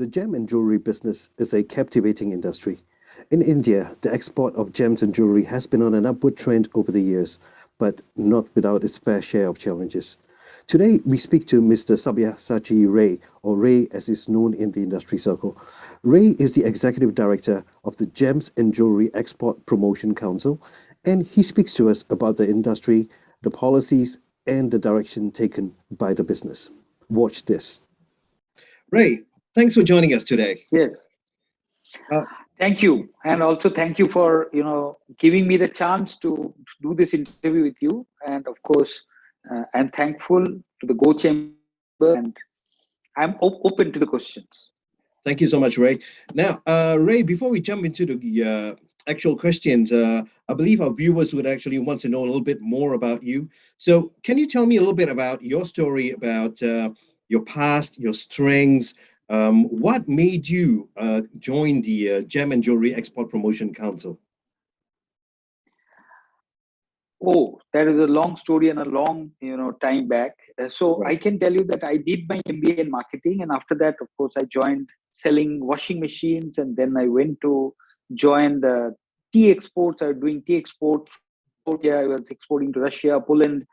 The gem and jewelry business is a captivating industry. In India, the export of gems and jewelry has been on an upward trend over the years, but not without its fair share of challenges. Today, we speak to Mr. Sabyasachi Ray, or Ray as is known in the industry circle. Ray is the executive director of the Gems and Jewelry Export Promotion Council, and he speaks to us about the industry, the policies, and the direction taken by the business. Watch this. Ray, thanks for joining us today. Yes. Thank you. And also thank you for, giving me the chance to do this interview with you. And of course, I'm thankful to the Gochambers and I'm open to the questions. Thank you so much, Ray. Now, Ray, before we jump into the actual questions, I believe our viewers would actually want to know a little bit more about you. So can you tell me a little bit about your story, about your past, your strengths? What made you join the Gem and Jewelry Export Promotion Council? Oh, that is a long story and a long, time back. So I can tell you that I did my MBA in marketing, and after that, of course, I joined selling washing machines, and then I went to join the tea exports. I was doing tea exports. I was exporting to Russia, Poland,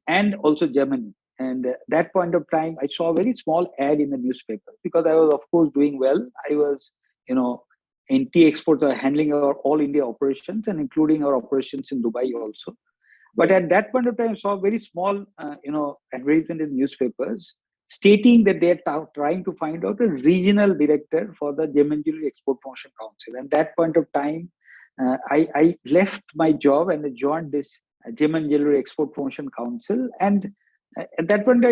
and also Germany. And at that point of time, I saw a very small ad in the newspaper because I was, of course, doing well. I was, in tea exports, handling our all India operations and including our operations in Dubai also. But at that point of time, I saw a very small, advertisement in newspapers stating that they are trying to find out a regional director for the Gem and Jewelry Export Promotion Council. And at that point of time, I left my job and I joined this Gem and Jewelry Export Promotion Council. And at that point,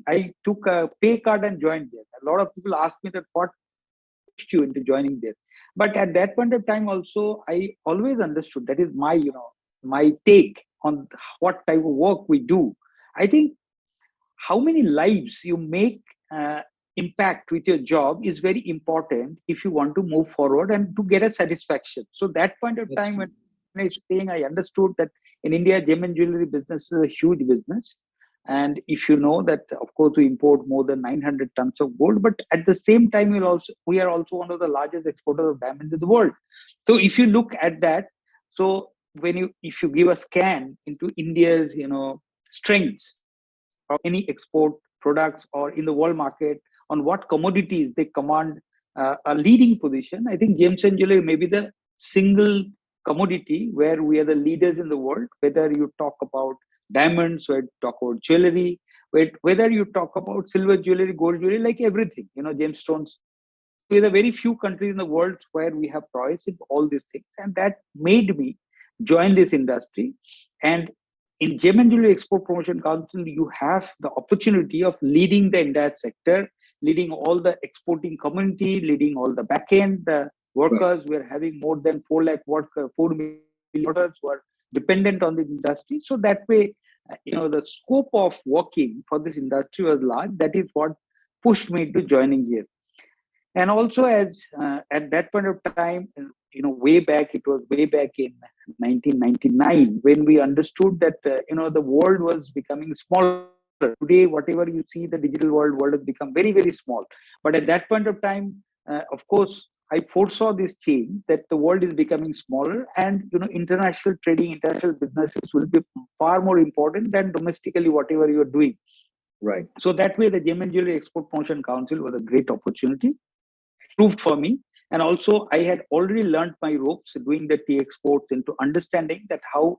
I took a pay card and joined there. A lot of people asked me that what pushed you into joining there. But at that point of time, also, I always understood that is my, my take on what type of work we do. I think how many lives you make impact with your job is very important if you want to move forward and to get a satisfaction. So that point of time when I was saying, I understood that in India, gem and jewelry business is a huge business. And if you know that, of course, we import more than 900 tons of gold, but at the same time, we are also one of the largest exporters of diamonds in the world. So if you look at that, so if you give a scan into India's, strengths of any export products or in the world market on what commodities they command a leading position, I think gems and jewelry may be the single commodity where we are the leaders in the world. Whether you talk about diamonds, whether you talk about jewelry, whether you talk about silver jewelry, gold jewelry, like everything, gemstones. We're the very few countries in the world where we have prowess in all these things, and that made me join this industry. And in Gem and Jewelry Export Promotion Council, you have the opportunity of leading the entire sector, leading all the exporting community, leading all the back end, the workers. We're having more than 4 lakh workers, 4 million workers who are dependent on the industry. So that way, the scope of working for this industry was large. That is what pushed me to joining here. And also, as at that point of time, way back, it was way back in 1999 when we understood that the world was becoming smaller. Today, whatever you see, the digital world has become very, very small. But at that point of time, of course, I foresaw this change that the world is becoming smaller, and international trading, international businesses will be far more important than domestically whatever you are doing. Right. So that way, the Gem and Jewelry Export Promotion Council was a great opportunity, proved for me. And also, I had already learned my ropes doing the tea exports into understanding that how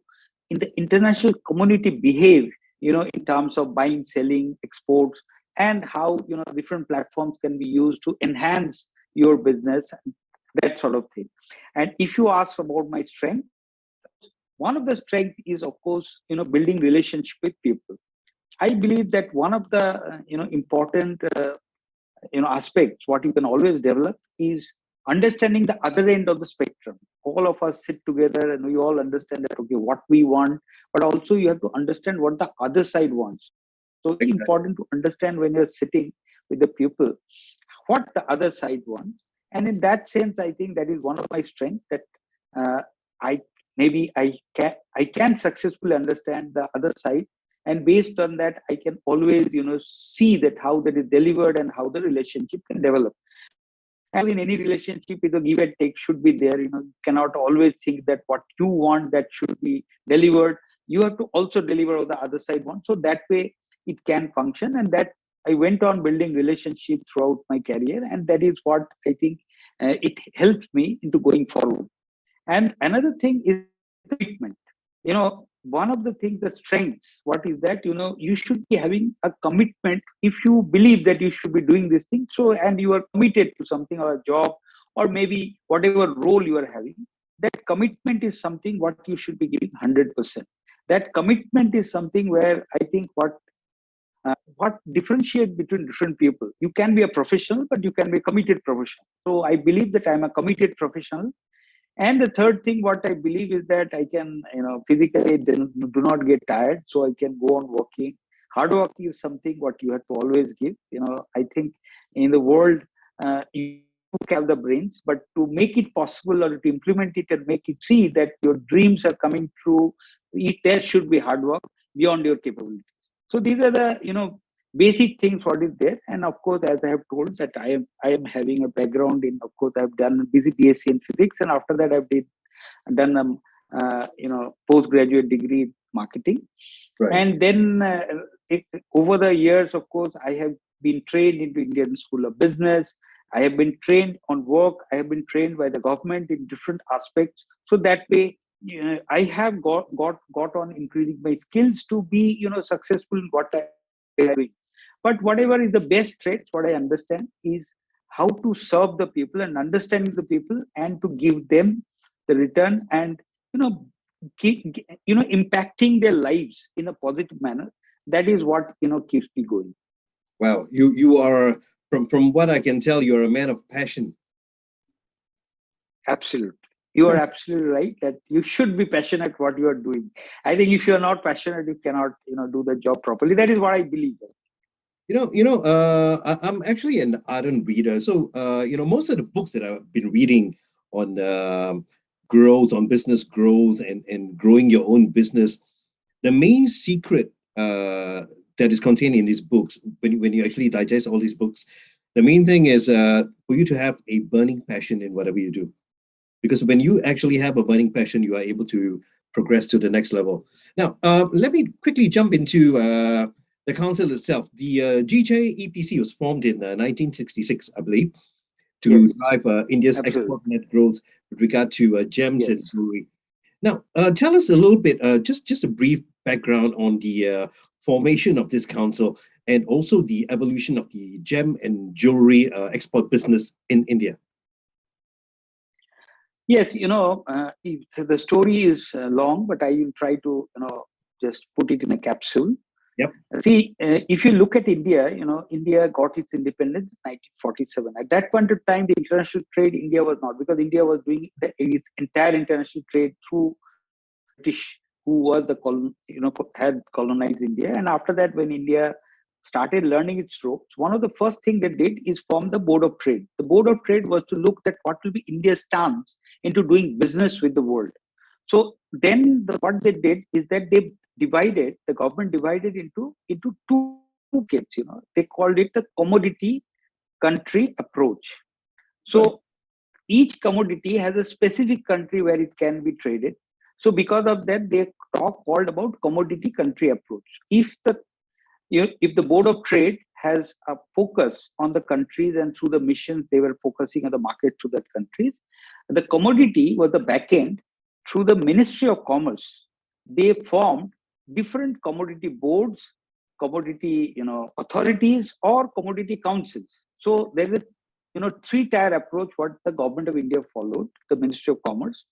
in the international community behave, in terms of buying, selling, exports, and how, different platforms can be used to enhance your business, that sort of thing. And if you ask about my strength, one of the strength is, of course, building relationship with people. I believe that one of the, important, aspects, what you can always develop is understanding the other end of the spectrum. All of us sit together and we all understand that, okay, what we want, but also you have to understand what the other side wants. So it's important to understand when you're sitting with the people, what the other side wants. And in that sense, I think that is one of my strengths, that I can successfully understand the other side. And based on that, I can always, see that how that is delivered and how the relationship can develop. And in any relationship, the give and take should be there. You cannot always think that what you want that should be delivered. You have to also deliver what the other side wants. So that way it can function. And that I went on building relationship throughout my career, and that is what I think it helped me into going forward. And another thing is commitment. One of the things, the strengths, what is that? You should be having a commitment if you believe that you should be doing this thing. So, and you are committed to something or a job or maybe whatever role you are having, that commitment is something what you should be giving 100%. That commitment is something where I think what differentiate between different people. You can be a professional, but you can be a committed professional. So I believe that I'm a committed professional. And the third thing, what I believe is that I can, physically do not get tired, so I can go on working. Hard work is something what you have to always give. I think in the world, you have the brains, but to make it possible or to implement it and make it see that your dreams are coming true, there should be hard work beyond your capabilities. So these are the, basic things what is there. And of course, as I have told that I am having a background in, of course, I've done a BSc in physics, and after that done postgraduate degree in marketing. Right. And then over the years, of course, I have been trained into Indian School of Business. I have been trained on work. I have been trained by the government in different aspects. So that way, I have got on increasing my skills to be, successful in what I am doing. But whatever is the best traits, what I understand is how to serve the people and understanding the people and to give them the return and, impacting their lives in a positive manner. That is what, keeps me going. Wow, you are, from what I can tell, you're a man of passion. Absolutely. You are absolutely right that you should be passionate what you are doing. I think if you are not passionate, you cannot, do the job properly. That is what I believe. I'm actually an ardent reader. So, most of the books that I've been reading on growth, on business growth and growing your own business, the main secret that is contained in these books, when you actually digest all these books, the main thing is for you to have a burning passion in whatever you do. Because when you actually have a burning passion, you are able to progress to the next level. Now, let me quickly jump into the council itself. The GJEPC was formed in 1966, I believe, to drive India's export-led growth with regard to gems and jewelry. Now, tell us a little bit, just a brief background on the formation of this council and also the evolution of the gem and jewelry export business in India. Yes, the story is long, but I will try to, just put it in a capsule. Yep. See, if you look at India, India got its independence in 1947. At that point of time, the international trade, India was not, because India was doing its entire international trade through British, who was had colonized India. And after that, when India started learning its ropes, one of the first things they did is form the Board of Trade. The Board of Trade was to look at what will be India's stance into doing business with the world. So then what they did is that the government divided into two buckets. They called it the commodity country approach. So each commodity has a specific country where it can be traded. So because of that, they called about commodity country approach. If the Board of Trade has a focus on the countries and through the missions, they were focusing on the market to that countries. The commodity was the back end. Through the Ministry of Commerce, they formed different commodity boards, commodity authorities, or commodity councils. So there is a three-tier approach what the government of India followed, the Ministry of Commerce,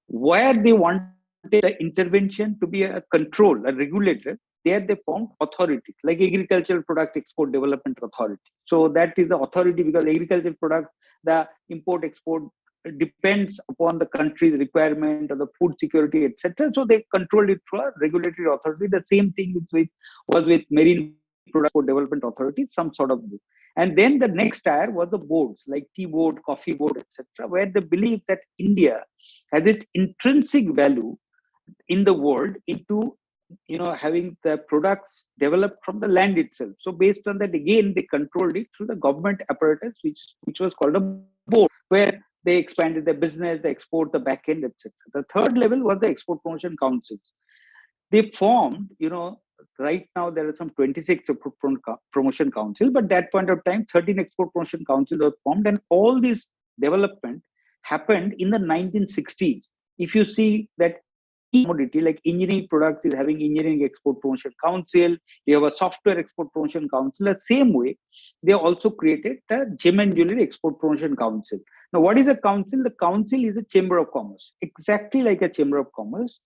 where they wanted the intervention to be a control, a regulator. There they formed authorities like Agricultural Product Export Development Authority. So that is the authority because agricultural product, the import export depends upon the country's requirement of the food security, etc. So they controlled it through a regulatory authority. The same thing was with Marine Product Export Development Authority, some sort of. And then the next tier was the boards like tea board, coffee board, etc., where they believe that India has its intrinsic value in the world into having the products developed from the land itself. So based on that, again, they controlled it through the government apparatus, which was called a board, where they expanded the business, the export, the back end, etc. The third level was the export promotion councils. They formed, right now there are some 26 export promotion council, but that point of time, 13 export promotion councils were formed, and all this development happened in the 1960s. If you see that commodity like engineering products is having engineering export promotion council, you have a software export promotion council. The same way, they also created the gem and jewelry export promotion council. Now, what is a council? The council is a chamber of commerce, exactly like a chamber of commerce.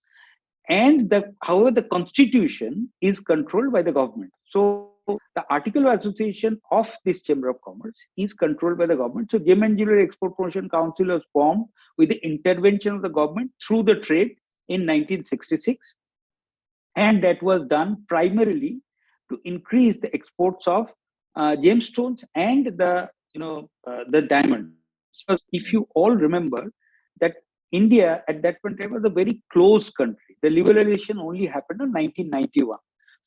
And however, the constitution is controlled by the government. So the article of association of this chamber of commerce is controlled by the government. So Gem and Jewelry Export Promotion Council was formed with the intervention of the government through the trade in 1966, and that was done primarily to increase the exports of gemstones and the diamonds. Because if you all remember that India at that point was a very closed country. The liberalization only happened in 1991.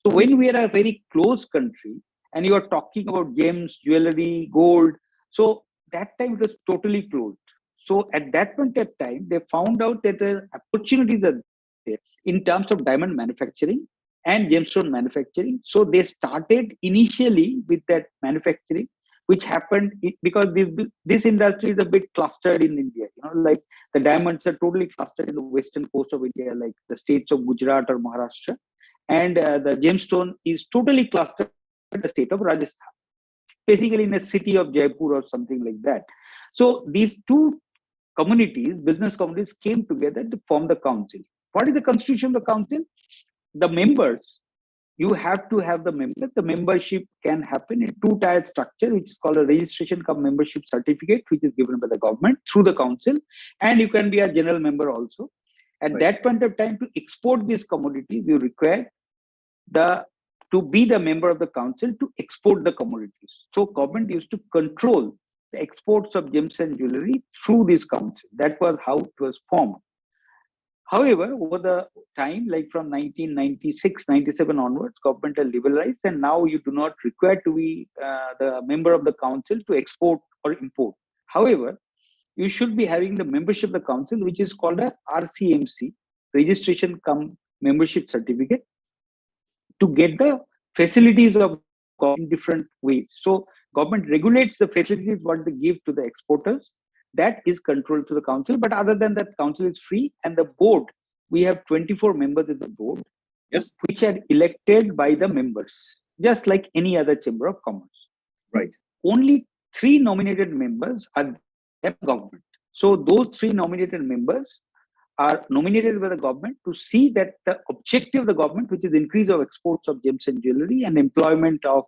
So when we are a very closed country and you are talking about gems, jewelry, gold, so that time it was totally closed. So at that point of time, they found out that the opportunities are there in terms of diamond manufacturing and gemstone manufacturing. So they started initially with that manufacturing, which happened because this industry is a bit clustered in India. Like the diamonds are totally clustered in the western coast of India, like the states of Gujarat or Maharashtra. And the gemstone is totally clustered in the state of Rajasthan, basically in a city of Jaipur or something like that. So these two communities, business communities, came together to form the council. What is the constitution of the council? The members, you have to have the members. The membership can happen in two-tier structure, which is called a registration cum membership certificate, which is given by the government through the council, and you can be a general member also. At that point of time, to export these commodities, you require to be the member of the council to export the commodities. So government used to control the exports of gems and jewelry through this council. That was how it was formed. However, over the time, like from 1996, 97 onwards, government has liberalized, and now you do not require to be the member of the council to export or import. However, you should be having the membership of the council, which is called a RCMC, registration cum membership certificate, to get the facilities of in different ways. So government regulates the facilities what they give to the exporters. That is controlled to the council. But other than that, council is free. And the board, we have 24 members in the board, yes, which are elected by the members, just like any other chamber of commerce. Right. Only 3 nominated members are the government. So those 3 nominated members are nominated by the government to see that the objective of the government, which is increase of exports of gems and jewelry and employment of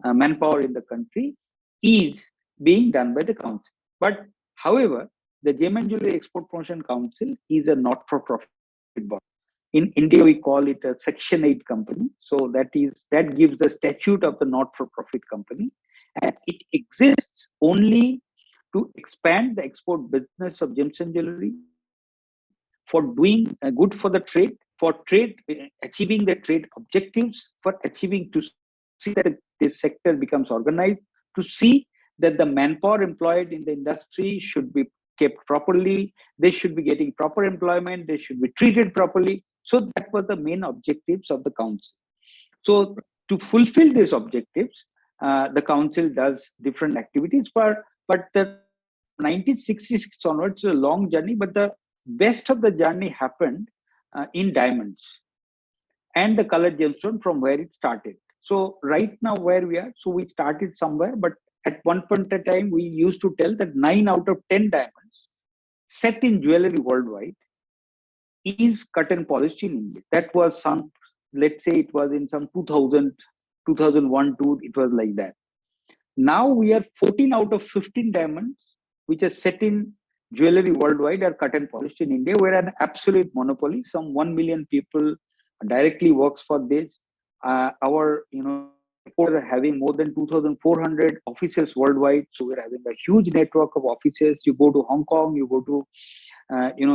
manpower in the country, is being done by the council. But however, the Gem and Jewelry Export Promotion Council is a not-for-profit body. In India, we call it a Section 8 company. So that gives the statute of the not-for-profit company, and it exists only to expand the export business of gems and jewelry, for doing good for the trade, for trade, achieving the trade objectives, for achieving to see that this sector becomes organized, to see that the manpower employed in the industry should be kept properly, they should be getting proper employment, they should be treated properly. So that was the main objectives of the council. So to fulfill these objectives, the council does different activities, but the 1966 onwards is a long journey, but the best of the journey happened in diamonds and the colored gemstone from where it started. So right now where we are, so we started somewhere, but at one point in time, we used to tell that 9 out of 10 diamonds set in jewelry worldwide is cut and polished in India. That was some, let's say it was in some 2000, 2001, 2, it was like that. Now we are 14 out of 15 diamonds, which are set in jewelry worldwide, are cut and polished in India. We're an absolute monopoly. Some 1 million people directly works for this. Our, are having more than 2,400 offices worldwide. So we're having a huge network of offices. You go to Hong Kong, you go to,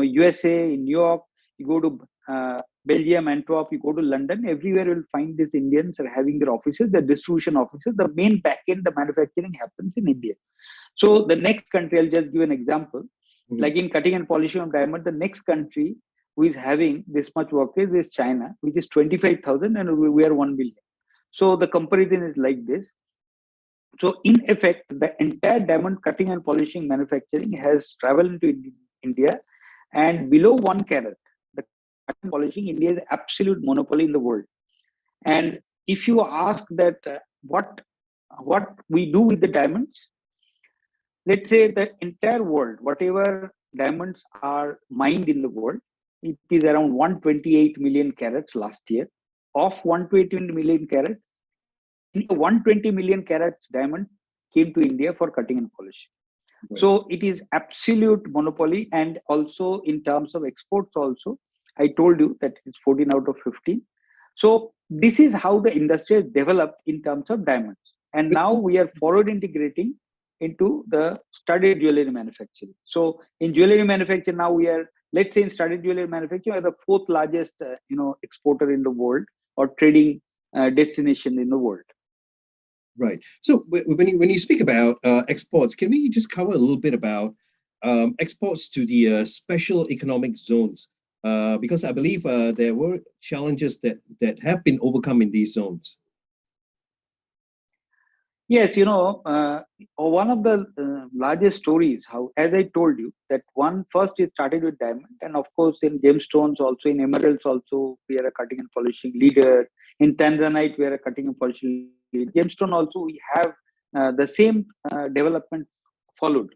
USA, in New York, you go to Belgium, Antwerp, you go to London, everywhere you'll find these Indians are having their offices, the distribution offices. The main back end, the manufacturing happens in India. So the next country, I'll just give an example. Like in cutting and polishing of diamond, the next country who is having this much workers is China, which is 25,000, and we are 1 million. So the comparison is like this. So in effect, the entire diamond cutting and polishing manufacturing has traveled into India, and below 1 carat, the cutting and polishing, India is absolute monopoly in the world. And if you ask that what we do with the diamonds, let's say the entire world, whatever diamonds are mined in the world, it is around 128 million carats last year. Of 128 million carats, 120 million carats diamond came to India for cutting and polishing. Right. So it is absolute monopoly, and also in terms of exports also, I told you that it's 14 out of 15. So this is how the industry has developed in terms of diamonds. And now we are forward integrating into the studded jewelry manufacturing. So in jewelry manufacturing now we are, let's say in studded jewelry manufacturing, we are the 4th largest exporter in the world, or trading destination in the world. Right. So when you speak about exports, can we just cover a little bit about exports to the special economic zones? Because I believe there were challenges that have been overcome in these zones. Yes, one of the largest stories, how, as I told you, that first it started with diamond, and of course in gemstones also, in emeralds also, we are a cutting and polishing leader. In tanzanite, we are a cutting and polishing leader. Gemstone also, we have the same development followed.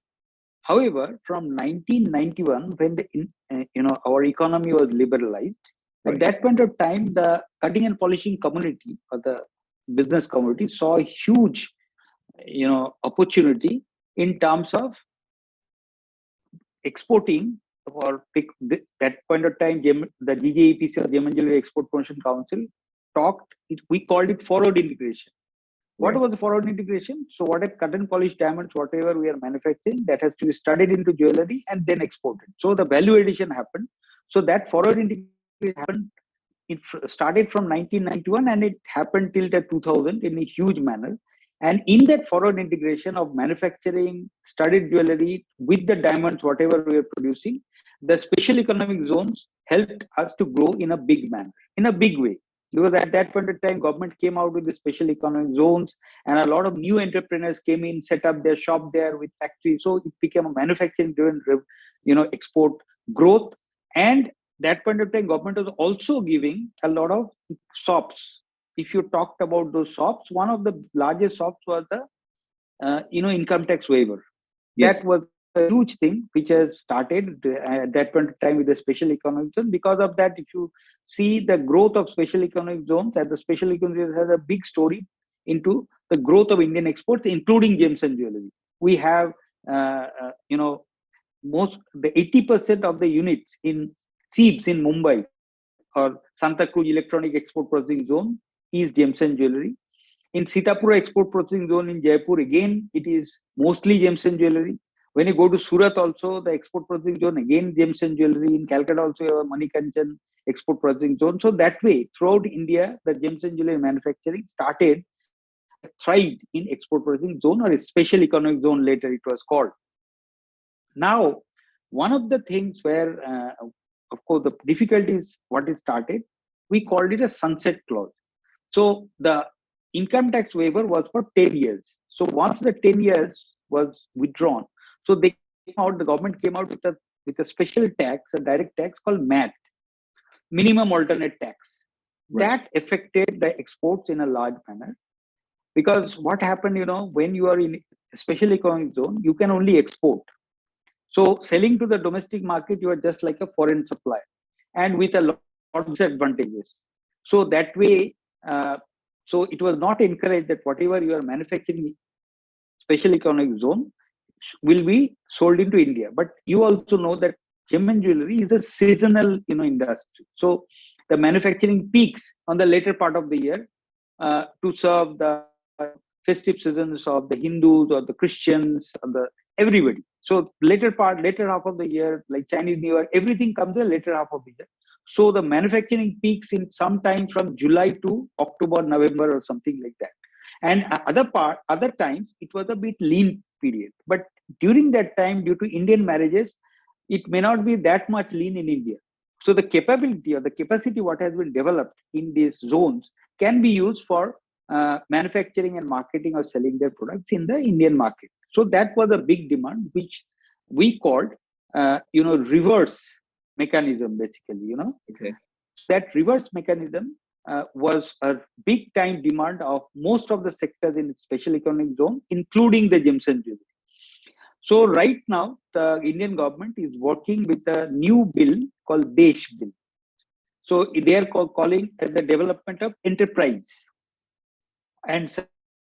However, from 1991, when our economy was liberalized, right, at that point of time, the cutting and polishing community, or the business community, saw a huge opportunity in terms of exporting. Or that point of time, the GJEPC, or Gem and Jewelry Export Promotion Council, we called it forward integration. What was the forward integration? So what a cut and polish diamonds, whatever we are manufacturing, that has to be studied into jewelry and then exported. So the value addition happened. So that forward integration happened. It started from 1991 and it happened till the 2000 in a huge manner. And in that forward integration of manufacturing studded jewelry with the diamonds, whatever we are producing, the special economic zones helped us to grow in a big manner, in a big way. Because at that point of time, government came out with the special economic zones, and a lot of new entrepreneurs came in, set up their shop there with factories. So it became a manufacturing driven, export growth. And that point of time, government was also giving a lot of shops. If you talked about those shops, one of the largest shops was the, income tax waiver. Yes. That was a huge thing which has started at that point of time with the special economic zone. Because of that, if you see the growth of special economic zones, and the special economic zones has a big story into the growth of Indian exports, including gems and jewelry. We have, the 80% of the units in SEEBS in Mumbai, or Santa Cruz Electronic Export Processing Zone, is gems and jewelry. In Sitapura Export Processing Zone in Jaipur, again, it is mostly gems and jewelry. When you go to Surat also, the export processing zone, again, gems and jewelry. In Calcutta also, you have Manikanchan export processing zone. So that way, throughout India, the gems and jewelry manufacturing started, thrived in export processing zone, or a special economic zone later it was called. Now, one of the things where, of course, the difficulties, what it started, we called it a sunset clause. So the income tax waiver was for 10 years. So once the 10 years was withdrawn, so the government came out with a special tax, a direct tax called MAT, minimum alternate tax. Right. That affected the exports in a large manner. Because what happened, when you are in a special economic zone, you can only export. So selling to the domestic market, you are just like a foreign supplier, and with a lot of disadvantages. So that way, so it was not encouraged that whatever you are manufacturing special economic zone will be sold into India. But you also know that gem and jewelry is a seasonal, industry. So the manufacturing peaks on the later part of the year to serve the festive seasons of the Hindus or the Christians or the everybody. So later half of the year, like Chinese New Year, everything comes the later half of the year. So the manufacturing peaks in some time from July to October, November, or something like that. And other times it was a bit lean period. But during that time, due to Indian marriages, it may not be that much lean in India. So the capability or the capacity what has been developed in these zones can be used for manufacturing and marketing or selling their products in the Indian market. So that was a big demand, which we called, reverse mechanism, basically. Okay. That reverse mechanism was a big time demand of most of the sectors in special economic zone, including the gems and jewelry. So right now, the Indian government is working with a new bill called Desh Bill. So they are calling as the development of enterprise and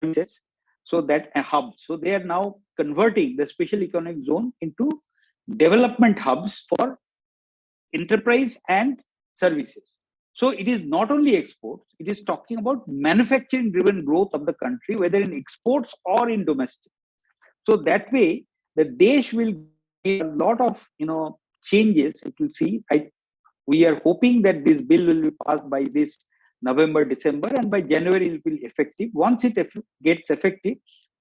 services, so that a hub. So they are now converting the special economic zone into development hubs for enterprise and services. So it is not only exports, it is talking about manufacturing driven growth of the country, whether in exports or in domestic. So that way, the Desh will get a lot of changes. It will see. We are hoping that this bill will be passed by this November, December, and by January it will be effective. Once it gets effective,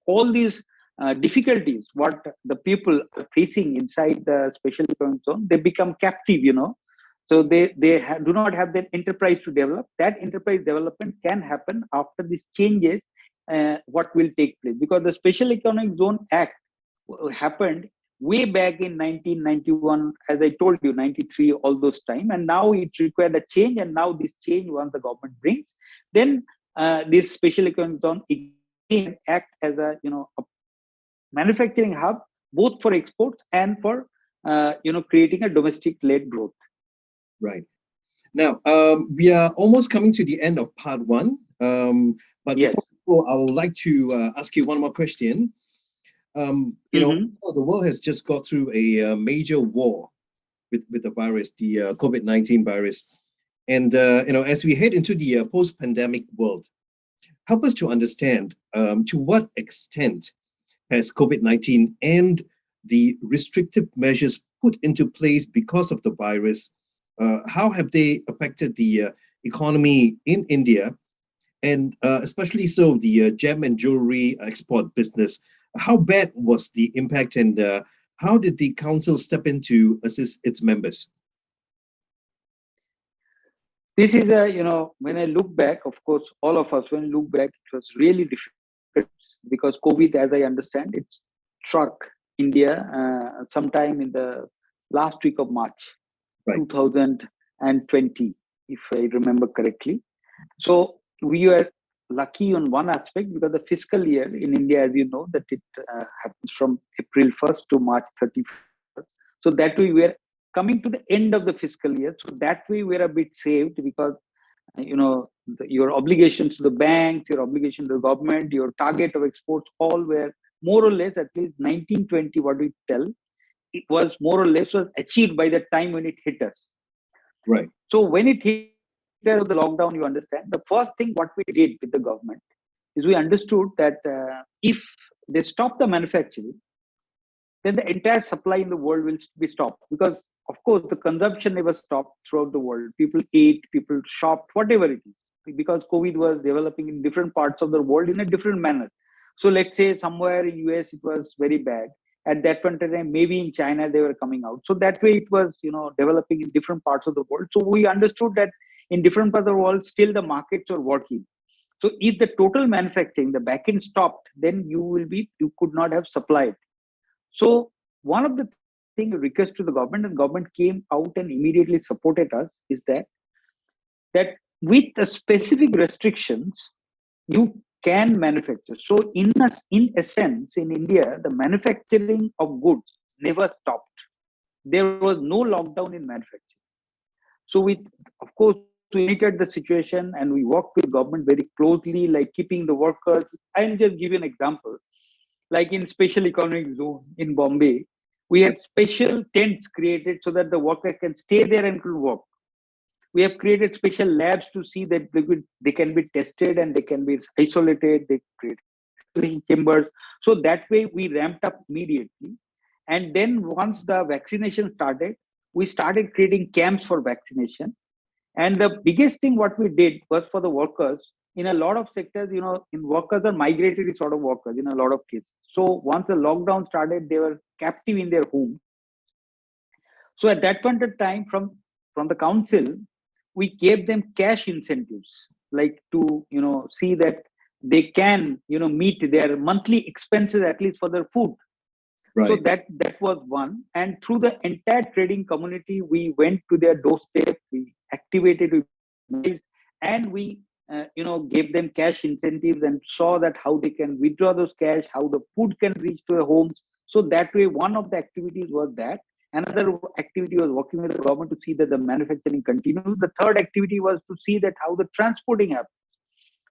all these difficulties what the people are facing inside the special economic zone, they become captive. So they do not have that enterprise to develop. That enterprise development can happen after these changes. What will take place, because the Special Economic Zone Act happened way back in 1991, as I told you, 93, all those time, and now it required a change. And now this change, once the government brings, then this Special Economic Zone again act as a manufacturing hub, both for exports and for creating a domestic-led growth. Right. Now, we are almost coming to the end of part one. But yes, before, I would like to ask you one more question. The world has just got through a major war with the virus, the COVID-19 virus. And, as we head into the post-pandemic world, help us to understand to what extent has COVID-19 and the restrictive measures put into place because of the virus, how have they affected the economy in India, and especially so the gem and jewelry export business? How bad was the impact, and how did the council step in to assist its members? This is when I look back, of course, all of us, when we look back, it was really difficult because COVID, as I understand, it struck India sometime in the last week of March, right, 2020, if I remember correctly. So we were lucky on one aspect, because the fiscal year in India, as you know, that it happens from April 1st to March 31st. So that way we are coming to the end of the fiscal year. So that way we're a bit saved, because your obligations to the banks, your obligation to the government, your target of exports, all were more or less, at least 1920, what we tell, it was more or less was achieved by the time when it hit us. Right. So when it hit us, the lockdown, you understand, the first thing what we did with the government is we understood that if they stop the manufacturing, then the entire supply in the world will be stopped. Because of course the consumption never stopped throughout the world. People ate, people shopped, whatever it is, because COVID was developing in different parts of the world in a different manner. So let's say somewhere in US it was very bad. At that point in time, maybe in China they were coming out. So that way it was developing in different parts of the world. So we understood that in different parts of the world still the markets are working. So if the total manufacturing, the back end stopped, then you could not have supplied. So one of the things request to the government, and government came out and immediately supported us, is that with the specific restrictions, you can manufacture. So in a sense, in India, the manufacturing of goods never stopped. There was no lockdown in manufacturing. So of course, we monitored the situation and we worked with government very closely, like keeping the workers. I'll just give you an example. Like in Special Economic Zone in Bombay, we had special tents created so that the worker can stay there and could work. We have created special labs to see that they can be tested and they can be isolated. They create chambers. So that way we ramped up immediately. And then once the vaccination started, we started creating camps for vaccination. And the biggest thing what we did was for the workers. In a lot of sectors, in workers are migratory sort of workers in a lot of cases. So once the lockdown started, they were captive in their homes. So at that point of time, from the council, we gave them cash incentives, like to see that they can meet their monthly expenses at least for their food. So Right. that was one. And through the entire trading community, we went to their doorstep, we activated, and we gave them cash incentives and saw that how they can withdraw those cash, how the food can reach to the homes. So that way, one of the activities was that. Another activity was working with the government to see that the manufacturing continues. The third activity was to see that how the transporting happens.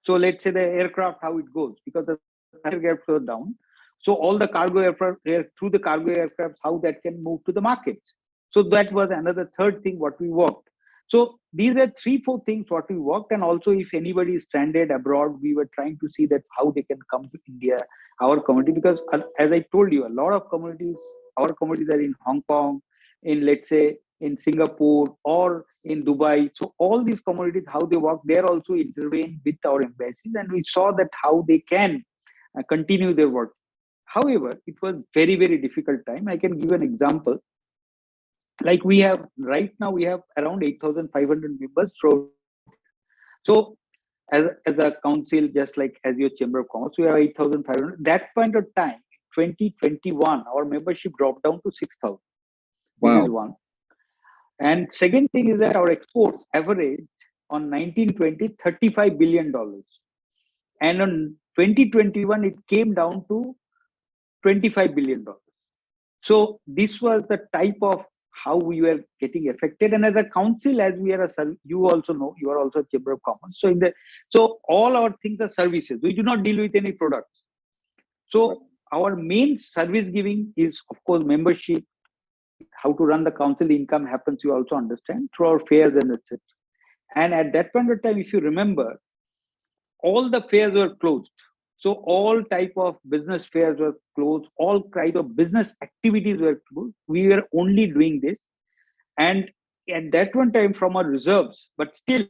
So let's say the aircraft, how it goes, because the aircraft was down. So all the cargo aircraft, through the cargo aircraft, how that can move to the markets. So that was another third thing what we worked. So these are 3-4 things what we worked. And also if anybody is stranded abroad, we were trying to see that how they can come to India, our community, because as I told you, a lot of communities, our communities are in Hong Kong, in let's say in Singapore or in Dubai. So all these communities, how they work, they're also intervened with our embassies, and we saw that how they can continue their work. However, it was very, very difficult time. I can give an example. Like we have right now, we have around 8,500 members. So as a council, just like as your Chamber of Commerce, we have 8,500. That point of time, 2021, our membership dropped down to 6,000. This Wow. is one. And second thing is that our exports averaged on 1920, $35 billion. And on 2021, it came down to $25 billion. So this was the type of how we were getting affected. And as a council, as we are you also know, you are also a Chamber of Commerce. So all our things are services. We do not deal with any products. So our main service giving is, of course, membership. How to run the council income happens, you also understand, through our fairs and etc. And at that point of time, if you remember, all the fairs were closed. So all type of business fairs were closed, all kind of business activities were closed. We were only doing this. And at that one time from our reserves, but still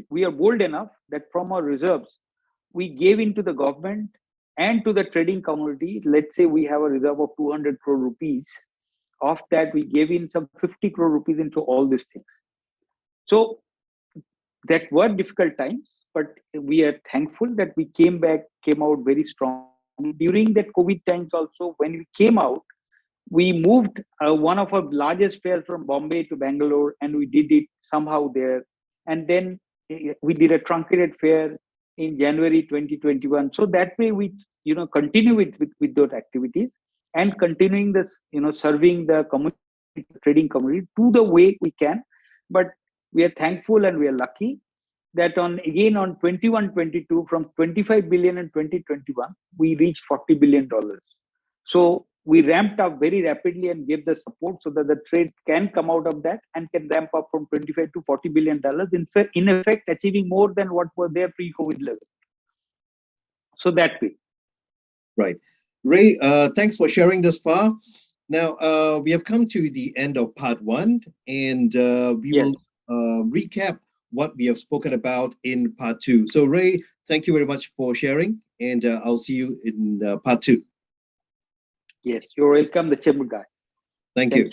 we are bold enough that from our reserves, we gave into the government and to the trading community. Let's say we have a reserve of 200 crore rupees. Of that, we gave in some 50 crore rupees into all these things. So that were difficult times, but we are thankful that we came out very strong. During that COVID times also, when we came out, we moved one of our largest fairs from Bombay to Bangalore, and we did it somehow there. And then we did a truncated fair in January 2021. So that way we continue with those activities and continuing this, serving the community, trading community to the way we can. But we are thankful and we are lucky that on 21-22, from 25 billion in 2021, we reached $40 billion. So we ramped up very rapidly and gave the support so that the trade can come out of that and can ramp up from 25 to $40 billion. In effect, achieving more than what was their pre-COVID level. So that way. Right. Ray, thanks for sharing this far. Now, we have come to the end of part 1, and we will recap what we have spoken about in part 2. So Ray, thank you very much for sharing, and I'll see you in part 2. Yes, you're welcome, the Chamber guy. Thank you.